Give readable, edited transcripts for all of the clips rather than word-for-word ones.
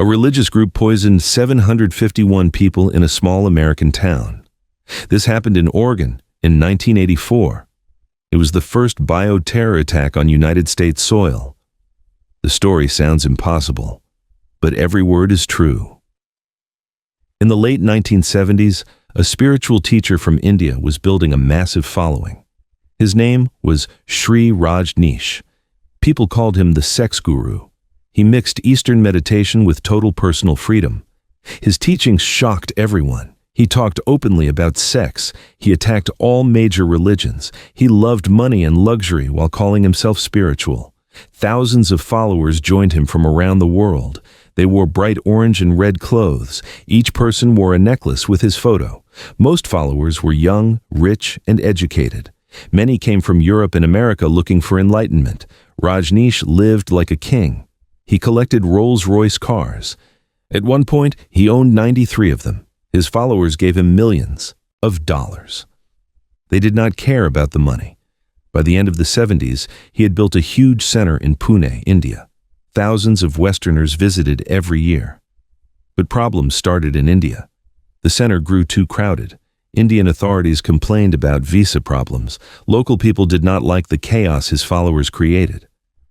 A religious group poisoned 751 people in a small American town. This happened in Oregon in 1984. It was the first bioterror attack on United States soil. The story sounds impossible, but every word is true. In the late 1970s, a spiritual teacher from India was building a massive following. His name was Shree Rajneesh. People called him the sex guru. He mixed Eastern meditation with total personal freedom. His teachings shocked everyone. He talked openly about sex. He attacked all major religions. He loved money and luxury while calling himself spiritual. Thousands of followers joined him from around the world. They wore bright orange and red clothes. Each person wore a necklace with his photo. Most followers were young, rich, and educated. Many came from Europe and America looking for enlightenment. Rajneesh lived like a king. He collected Rolls Royce cars. At one point, he owned 93 of them. His followers gave him millions of dollars. They did not care about the money. By the end of the 70s, he had built a huge center in Pune, India. Thousands of Westerners visited every year. But problems started in India. The center grew too crowded. Indian authorities complained about visa problems. Local people did not like the chaos his followers created.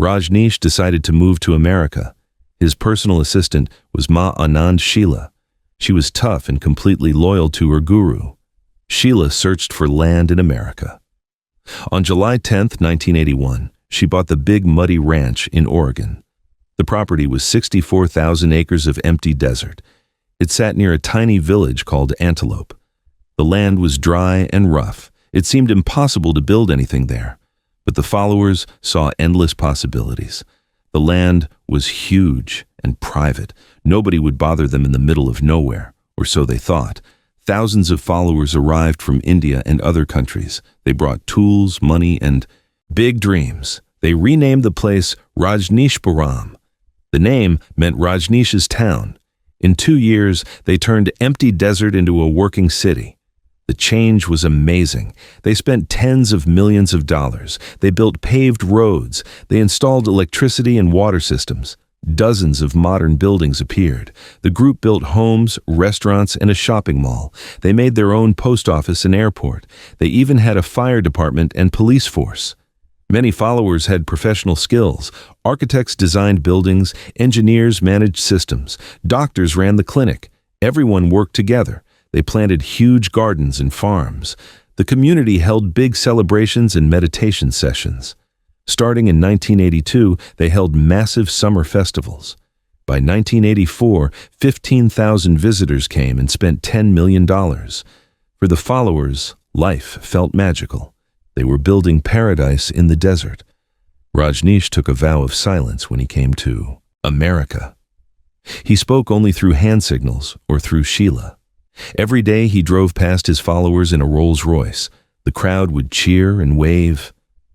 Rajneesh decided to move to America. His personal assistant was Ma Anand Sheila. She was tough and completely loyal to her guru. Sheila searched for land in America. On July 10, 1981, she bought the Big Muddy Ranch in Oregon. The property was 64,000 acres of empty desert. It sat near a tiny village called Antelope. The land was dry and rough. It seemed impossible to build anything there. But the followers saw endless possibilities. The land was huge and private. Nobody would bother them in the middle of nowhere, or so they thought. Thousands of followers arrived from India and other countries. They brought tools, money, and big dreams. They renamed the place Rajneeshpuram. The name meant Rajneesh's town. In 2 years, they turned empty desert into a working city. The change was amazing. They spent tens of millions of dollars. They built paved roads. They installed electricity and water systems. Dozens of modern buildings appeared. The group built homes, restaurants, and a shopping mall. They made their own post office and airport. They even had a fire department and police force. Many followers had professional skills. Architects designed buildings, engineers managed systems, doctors ran the clinic. Everyone worked together. They planted huge gardens and farms. The community held big celebrations and meditation sessions. Starting in 1982, they held massive summer festivals. By 1984, 15,000 visitors came and spent $10 million. For the followers, life felt magical. They were building paradise in the desert. Rajneesh took a vow of silence when he came to America. He spoke only through hand signals or through Sheila. Every day he drove past his followers in a Rolls Royce. The crowd would cheer and wave,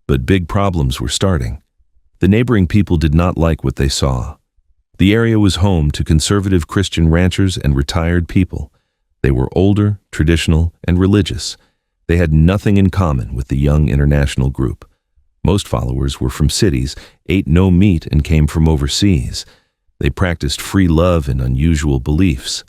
but big problems were starting. The neighboring people did not like what they saw. The area was home to conservative Christian ranchers and retired people. They were older, traditional, and religious. They had nothing in common with the young international group. Most followers were from cities, ate no meat, and came from overseas. They practiced free love and unusual beliefs.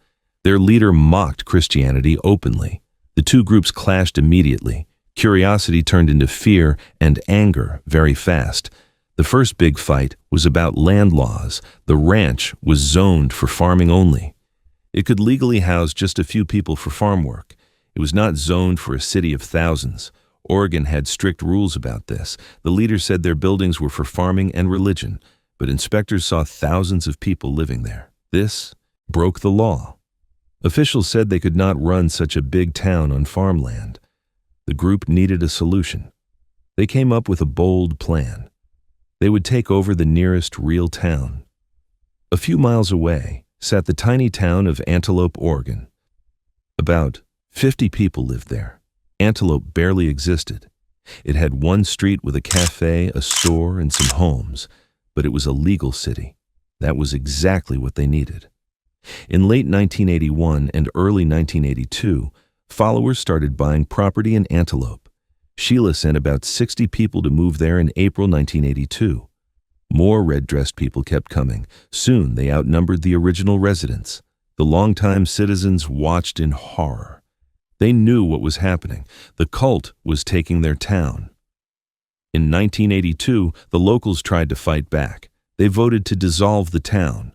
Their leader mocked Christianity openly. The two groups clashed immediately. Curiosity turned into fear and anger very fast. The first big fight was about land laws. The ranch was zoned for farming only. It could legally house just a few people for farm work. It was not zoned for a city of thousands. Oregon had strict rules about this. The leaders said their buildings were for farming and religion, but inspectors saw thousands of people living there. This broke the law. Officials said they could not run such a big town on farmland. The group needed a solution. They came up with a bold plan. They would take over the nearest real town. A few miles away sat the tiny town of Antelope, Oregon. About 50 people lived there. Antelope barely existed. It had one street with a cafe, a store, and some homes, but it was a legal city. That was exactly what they needed. In late 1981 and early 1982, followers started buying property in Antelope. Sheila sent about 60 people to move there in April 1982. More red-dressed people kept coming. Soon they outnumbered the original residents. The longtime citizens watched in horror. They knew what was happening. The cult was taking their town. In 1982, the locals tried to fight back. They voted to dissolve the town.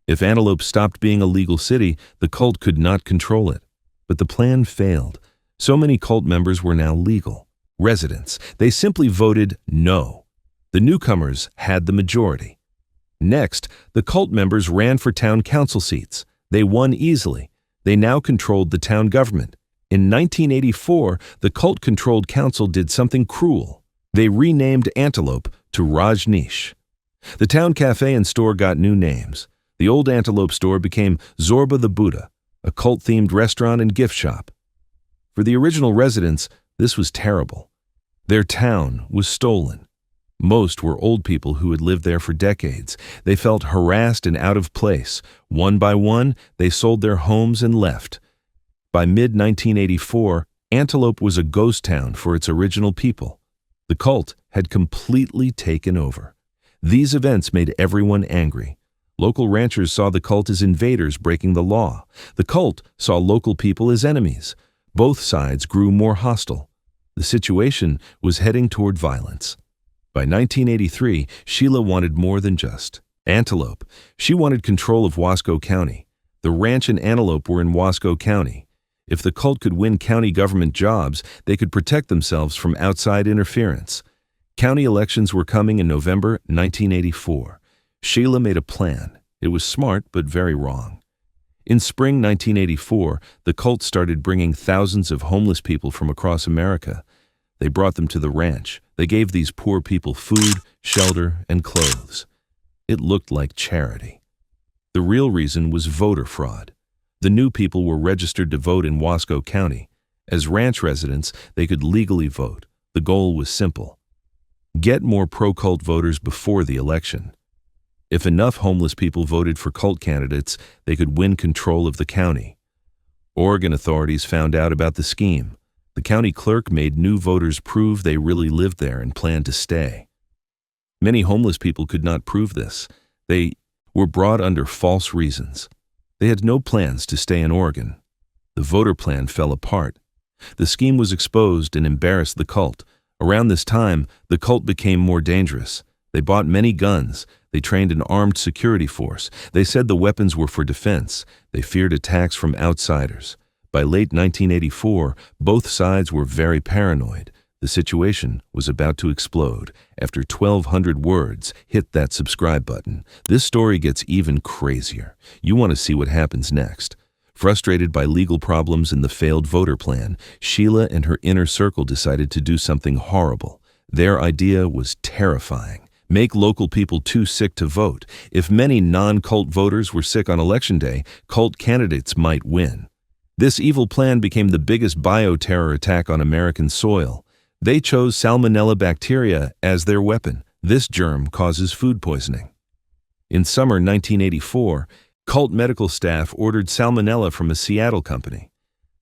If Antelope stopped being a legal city, the cult could not control it. But the plan failed. So many cult members were now legal residents. They simply voted no. The newcomers had the majority. Next, the cult members ran for town council seats. They won easily. They now controlled the town government. In 1984, the cult-controlled council did something cruel. They renamed Antelope to Rajneesh. The town cafe and store got new names. The old Antelope store became Zorba the Buddha, a cult-themed restaurant and gift shop. For the original residents, this was terrible. Their town was stolen. Most were old people who had lived there for decades. They felt harassed and out of place. One by one, they sold their homes and left. By mid-1984, Antelope was a ghost town for its original people. The cult had completely taken over. These events made everyone angry. Local ranchers saw the cult as invaders breaking the law. The cult saw local people as enemies. Both sides grew more hostile. The situation was heading toward violence. By 1983, Sheila wanted more than just Antelope. She wanted control of Wasco County. The ranch and Antelope were in Wasco County. If the cult could win county government jobs, they could protect themselves from outside interference. County elections were coming in November 1984. Sheila made a plan. It was smart, but very wrong. In spring 1984, the cult started bringing thousands of homeless people from across America. They brought them to the ranch. They gave these poor people food, shelter, and clothes. It looked like charity. The real reason was voter fraud. The new people were registered to vote in Wasco County. As ranch residents, they could legally vote. The goal was simple: get more pro-cult voters before the election. If enough homeless people voted for cult candidates, they could win control of the county. Oregon authorities found out about the scheme. The county clerk made new voters prove they really lived there and planned to stay. Many homeless people could not prove this. They were brought under false reasons. They had no plans to stay in Oregon. The voter plan fell apart. The scheme was exposed and embarrassed the cult. Around this time, the cult became more dangerous. They bought many guns. They trained an armed security force. They said the weapons were for defense. They feared attacks from outsiders. By late 1984, both sides were very paranoid. The situation was about to explode. After 1,200 words, hit that subscribe button. This story gets even crazier. You want to see what happens next. Frustrated by legal problems and the failed voter plan, Sheila and her inner circle decided to do something horrible. Their idea was terrifying. Make local people too sick to vote. If many non-cult voters were sick on election day, cult candidates might win. This evil plan became the biggest bioterror attack on American soil. They chose Salmonella bacteria as their weapon. This germ causes food poisoning. In summer 1984, cult medical staff ordered Salmonella from a Seattle company.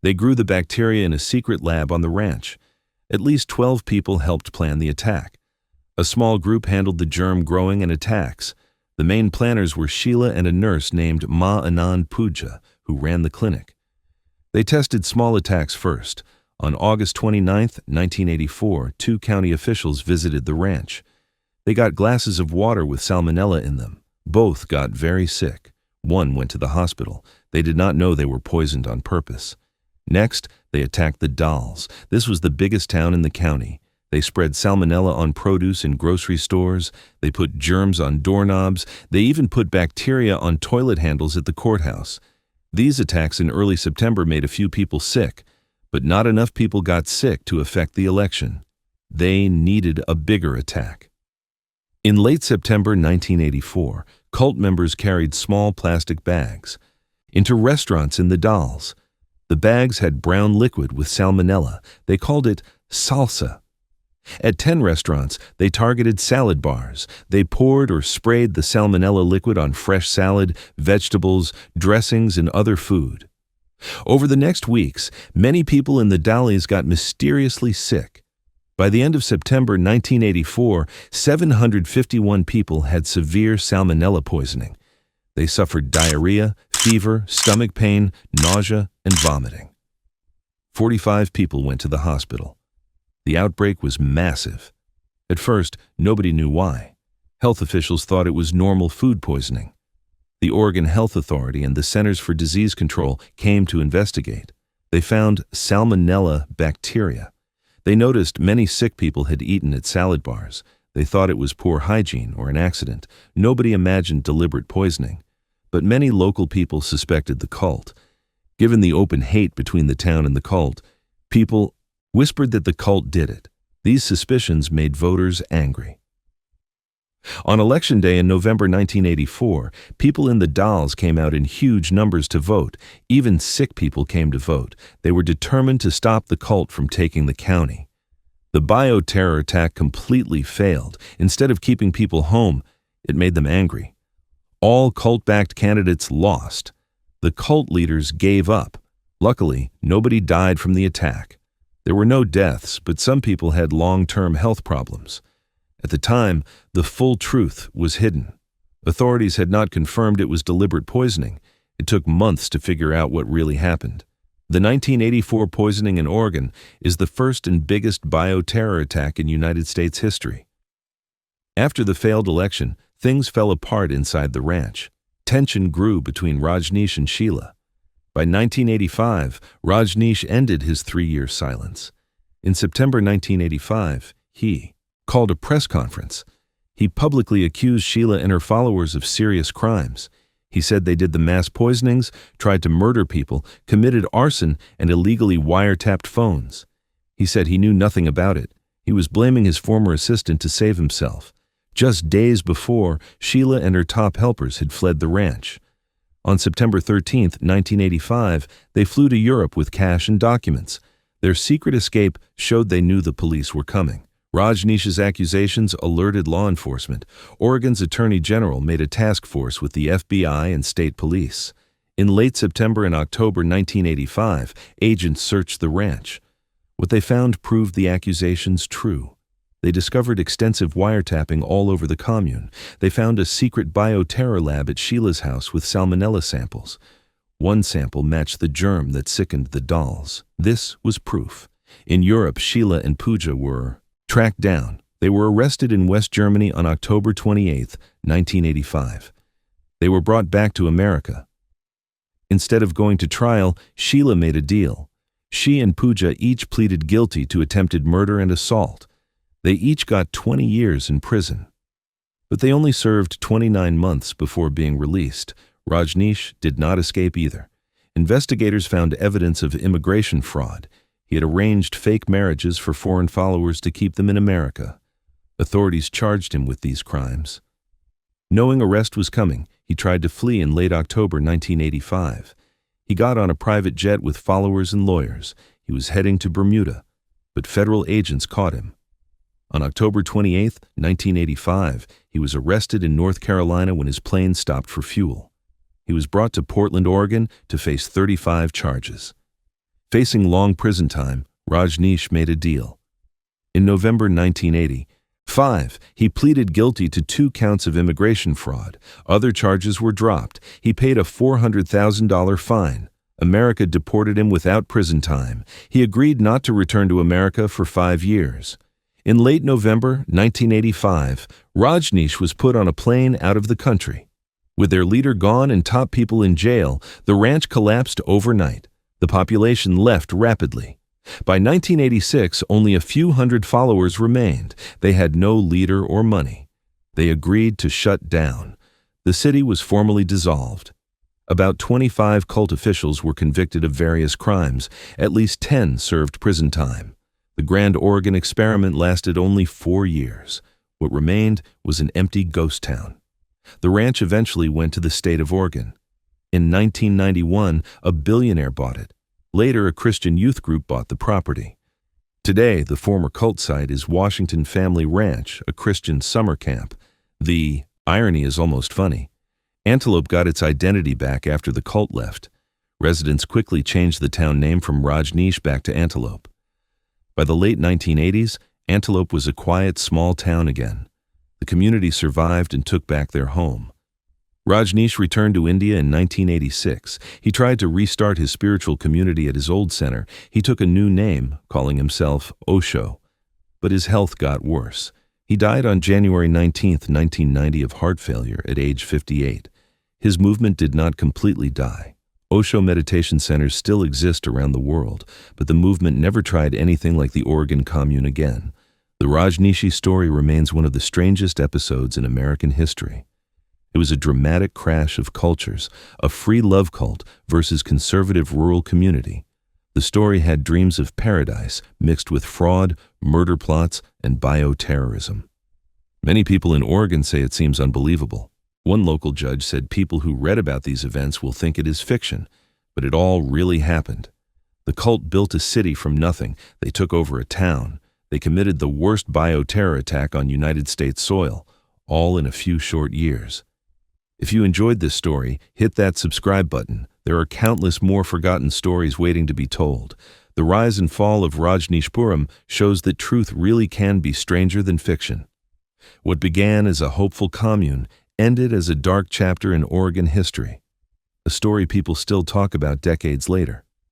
They grew the bacteria in a secret lab on the ranch. At least 12 people helped plan the attack. A small group handled the germ growing and attacks. The main planners were Sheila and a nurse named Ma Anand Puja, who ran the clinic. They tested small attacks first. On August 29, 1984, 2 county officials visited the ranch. They got glasses of water with salmonella in them. Both got very sick. One went to the hospital. They did not know they were poisoned on purpose. Next, they attacked the Dalles. This was the biggest town in the county. They spread salmonella on produce in grocery stores. They put germs on doorknobs. They even put bacteria on toilet handles at the courthouse. These attacks in early September made a few people sick, but not enough people got sick to affect the election. They needed a bigger attack. In late September 1984, cult members carried small plastic bags into restaurants in the Dalles. The bags had brown liquid with salmonella. They called it salsa. At 10 restaurants, they targeted salad bars. They poured or sprayed the salmonella liquid on fresh salad, vegetables, dressings, and other food. Over the next weeks, many people in the Dalles got mysteriously sick. By the end of September 1984, 751 people had severe salmonella poisoning. They suffered diarrhea, fever, stomach pain, nausea, and vomiting. 45 people went to the hospital. The outbreak was massive. At first, nobody knew why. Health officials thought it was normal food poisoning. The Oregon Health Authority and the Centers for Disease Control came to investigate. They found salmonella bacteria. They noticed many sick people had eaten at salad bars. They thought it was poor hygiene or an accident. Nobody imagined deliberate poisoning. But many local people suspected the cult. Given the open hate between the town and the cult, people whispered that the cult did it. These suspicions made voters angry. On Election Day in November 1984, people in the Dalles came out in huge numbers to vote. Even sick people came to vote. They were determined to stop the cult from taking the county. The bioterror attack completely failed. Instead of keeping people home, it made them angry. All cult-backed candidates lost. The cult leaders gave up. Luckily, nobody died from the attack. There were no deaths, but some people had long-term health problems. At the time, the full truth was hidden. Authorities had not confirmed it was deliberate poisoning. It took months to figure out what really happened. The 1984 poisoning in Oregon is the first and biggest bioterror attack in United States history. After the failed election, things fell apart inside the ranch. Tension grew between Rajneesh and Sheila. By 1985, Rajneesh ended his 3-year silence. In September 1985, he called a press conference. He publicly accused Sheila and her followers of serious crimes. He said they did the mass poisonings, tried to murder people, committed arson, and illegally wiretapped phones. He said he knew nothing about it. He was blaming his former assistant to save himself. Just days before, Sheila and her top helpers had fled the ranch. On September 13, 1985, they flew to Europe with cash and documents. Their secret escape showed they knew the police were coming. Rajneesh's accusations alerted law enforcement. Oregon's Attorney General made a task force with the FBI and state police. In late September and October 1985, agents searched the ranch. What they found proved the accusations true. They discovered extensive wiretapping all over the commune. They found a secret bioterror lab at Sheila's house with salmonella samples. One sample matched the germ that sickened the dolls. This was proof. In Europe, Sheila and Pooja were tracked down. They were arrested in West Germany on October 28, 1985. They were brought back to America. Instead of going to trial, Sheila made a deal. She and Pooja each pleaded guilty to attempted murder and assault. They each got 20 years in prison. But they only served 29 months before being released. Rajneesh did not escape either. Investigators found evidence of immigration fraud. He had arranged fake marriages for foreign followers to keep them in America. Authorities charged him with these crimes. Knowing arrest was coming, he tried to flee in late October 1985. He got on a private jet with followers and lawyers. He was heading to Bermuda, but federal agents caught him. On October 28, 1985, he was arrested in North Carolina when his plane stopped for fuel. He was brought to Portland, Oregon, to face 35 charges. Facing long prison time, Rajneesh made a deal. In November 1985, he pleaded guilty to 2 counts of immigration fraud. Other charges were dropped. He paid a $400,000 fine. America deported him without prison time. He agreed not to return to America for 5 years. In late November 1985, Rajneesh was put on a plane out of the country. With their leader gone and top people in jail, the ranch collapsed overnight. The population left rapidly. By 1986, only a few hundred followers remained. They had no leader or money. They agreed to shut down. The city was formally dissolved. About 25 cult officials were convicted of various crimes. At least 10 served prison time. The Grand Oregon experiment lasted only 4 years. What remained was an empty ghost town. The ranch eventually went to the state of Oregon. In 1991, a billionaire bought it. Later, a Christian youth group bought the property. Today, the former cult site is Washington Family Ranch, a Christian summer camp. The irony is almost funny. Antelope got its identity back after the cult left. Residents quickly changed the town name from Rajneesh back to Antelope. By the late 1980s, Antelope was a quiet, small town again. The community survived and took back their home. Rajneesh returned to India in 1986. He tried to restart his spiritual community at his old center. He took a new name, calling himself Osho. But his health got worse. He died on January 19, 1990 of heart failure at age 58. His movement did not completely die. Osho meditation centers still exist around the world, but the movement never tried anything like the Oregon Commune again. The Rajneeshee story remains one of the strangest episodes in American history. It was a dramatic crash of cultures, a free love cult versus conservative rural community. The story had dreams of paradise mixed with fraud, murder plots, and bioterrorism. Many people in Oregon say it seems unbelievable. One local judge said people who read about these events will think it is fiction, but it all really happened. The cult built a city from nothing. They took over a town. They committed the worst bioterror attack on United States soil, all in a few short years. If you enjoyed this story, hit that subscribe button. There are countless more forgotten stories waiting to be told. The rise and fall of Rajneeshpuram shows that truth really can be stranger than fiction. What began as a hopeful commune ended as a dark chapter in Oregon history, a story people still talk about decades later.